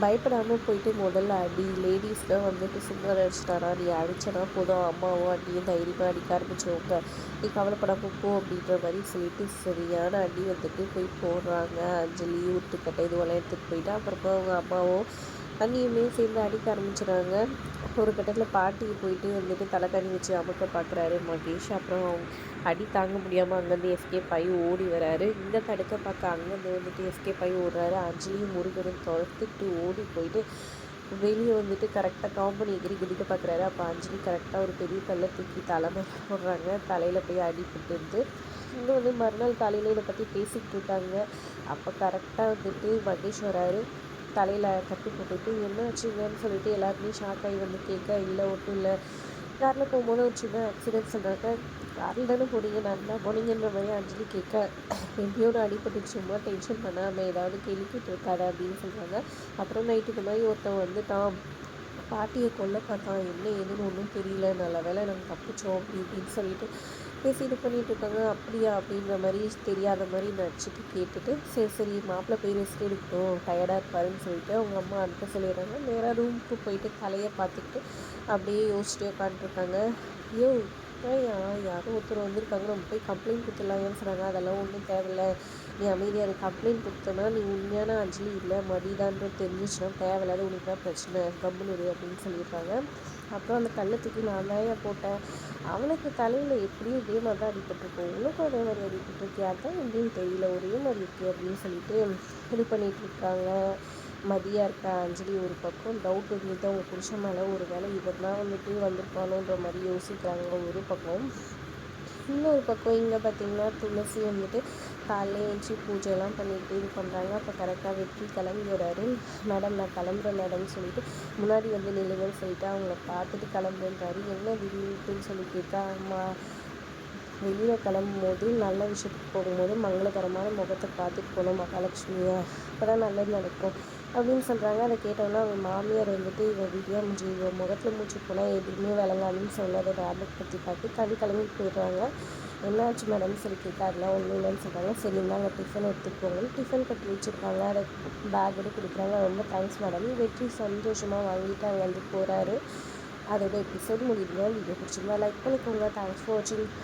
பயப்படாமல் போயிட்டு முதல்ல அடி. லேடீஸ் தான் வந்துட்டு சும்மா நினச்சிட்டாரா, நீ அடிச்சனா போதும் அம்மாவும் அண்ணியும் தைரியமாக அடிக்க ஆரம்பிச்சவங்க, நீ கவலைப்படாமல் போ அப்படின்ற மாதிரி சொல்லிட்டு சரியான அடி வந்துட்டு போய் போடுறாங்க. அஞ்சலி உருட்டுக்கட்டை இதுவெல்லாம் எடுத்துகிட்டு போயிட்டு அப்புறமா அவங்க அம்மாவும் அண்ணியுமே சேர்ந்து அடிக்க ஆரம்பிச்சிடுறாங்க. ஒரு கட்டத்தில் பாட்டியை போயிட்டு வந்துட்டு தலைக்கறி வச்சு அமுக்க பார்க்குறாரு மகேஷ். அப்புறம் அடி தாங்க முடியாமல் அங்கேருந்து எஸ்கேப் ஆகி ஓடி வராரு. இங்கே தடுக்க பார்க்க அங்கேருந்து வந்துட்டு எஸ்கேப் ஆகி ஓடுறாரு. அஞ்சலியும் முருகனும் துரத்துட்டு ஓடி போயிட்டு வெளியே வந்துட்டு கரெக்டாக காம்பனி எகிரி குதிக்க பார்க்குறாரு. அப்போ அஞ்சலி கரெக்டாக ஒரு பெரிய கல்லை தூக்கி தலைமை போடுறாங்க. தலையில் போய் அடிபட்டுருந்து இங்கே வந்து மறுநாள் காலையில் இதை பற்றி பேசிக்கிட்டு இருக்காங்க. அப்போ கரெக்டாக வந்துட்டு மகேஷ் வராரு. தலையில் கட்டி போட்டுட்டு என்ன ஆச்சுங்கன்னு சொல்லிட்டு எல்லாருமே ஷாக் ஆகி வந்து கேட்க, இல்லை ஒன்றும் இல்லை, காரில் போகும்போது ஒரு சின்ன ஆக்சிடென்ட் சொல்கிறாங்க. காரில் தானே போனீங்க, நல்லா போனீங்கன்ற மாதிரி அஞ்சலி கேட்க, எப்படியோ ஒரு அடிப்பட்டு சும்மா டென்ஷன் பண்ணாமல் ஏதாவது கேள்வி கேட்டுருக்காரு அப்படின்னு சொல்கிறாங்க. அப்புறம் நைட்டு இந்த மாதிரி ஒருத்தன் வந்துட்டான், பாட்டியை கொல்ல பார்த்தான், என்ன ஏதுன்னு ஒன்றும் தெரியல, நல்ல வேலை நாங்கள் தப்பிச்சோம் அப்படி இப்படின்னு சொல்லிட்டு பேசிட்டு பண்ணிகிட்டு இருக்காங்க. அப்படியா அப்படின்ற மாதிரி தெரியாத மாதிரி நடிச்சுட்டு கேட்டுட்டு சரி சரி மாப்பிள்ளை போய் ரெஸ்ட் எடுக்கட்டும், டயர்டாக இருப்பாருன்னு சொல்லிட்டு அவங்க அம்மா அனுப்ப சொல்லிடுறாங்க. நேராக ரூமுக்கு போயிட்டு தலையை பார்த்துக்கிட்டு அப்படியே யோசிச்சுட்டே உட்காந்துருக்காங்க. ஐயோ யாரோ ஒருத்தர் வந்திருக்காங்க, நம்ம போய் கம்ப்ளைண்ட் கொடுத்துடலாங்கன்னு சொன்னாங்க. அதெல்லாம் ஒன்றும் தேவையில்லை, நீ அமைதியாக கம்ப்ளைண்ட் கொடுத்தனா நீ உண்மையான அஞ்சலி இல்லை மதிதான்றது தெரிஞ்சிச்சுன்னா தேவையில்லாத உனக்கு தான் பிரச்சனை, கம்முனு அப்படின்னு சொல்லியிருக்காங்க. அப்புறம் அந்த கல்லை தூக்கி நான் தான் போட்டேன், அவனுக்கு தலையில் எப்படியும் இதே மாதிரி தான் அடிபட்டுருக்கோம், உனக்கும் அதே மாதிரி அடிபட்டுருக்கு, அதான் எப்படின்னு தெரியல, ஒரே மாதிரி இருக்குது அப்படின்னு சொல்லிட்டு இது பண்ணிகிட்டு இருக்காங்க. மதியாக இருக்க அஞ்சலி ஒரு பக்கம் டவுட் இருந்துட்டு அவங்க புருஷன் மேலே ஒரு வேளை இவர் தான் வந்துட்டு வந்திருப்பானோன்ற மாதிரி யோசிக்கிறாங்க ஒரு பக்கம். இன்னொரு பக்கம் இங்கே பார்த்திங்கன்னா துளசி வந்துட்டு காலையில் எழுந்துச்சி பூஜைலாம் பண்ணிட்டு இது பண்ணுறாங்க. அப்போ கரெக்டாக வெற்றி கிளம்பி வராரு. மேடம் நான் கிளம்புறேன் மேடம்னு சொல்லிட்டு முன்னாடி வந்து நில்லுங்கன்னு சொல்லிட்டு அவங்கள பார்த்துட்டு கிளம்புன்றாரு. என்ன திடீர்னு சொல்லி கேட்டா, அம்மா வெளியில் கிளம்பும் போது நல்ல விஷயத்துக்கு போகும்போது மங்களகரமான முகத்தை பார்த்துட்டு போகணும் மகாலட்சுமியை, அப்போ தான் நல்லது நடக்கும் அப்படின்னு சொல்கிறாங்க. அதை கேட்டோன்னா அவங்க மாமியார் வந்துட்டு இவன் விடியா மூஞ்சி, இவன் முகத்தில் மூச்சு போனால் எதுவுமே விளங்காதுன்னு சொன்னதை டேப்லெட் பற்றி பார்த்து கிளம்பி போயிடுறாங்க. என்னாச்சு மேடம்னு சொல்லி கேட்க, அதெல்லாம் ஒன்றும் இல்லைன்னு சொல்கிறாங்க. சரி இருந்தாங்க டிஃபன் எடுத்துகிட்டு போங்க, டிஃபன் கட்டி வச்சுருக்காங்க, அதை பேக்கோடு கொடுக்குறாங்க. ரொம்ப தேங்க்ஸ் மேடம். வெற்றி சந்தோஷமாக வாங்கிட்டு அங்கே வந்து போகிறாரு. அதோட எபிசோட் முடியுதுங்க. வீடியோ பிடிச்சிருந்தா லைக் பண்ணிக்கோங்க. தேங்க்ஸ் ஃபார் வாட்சிங்.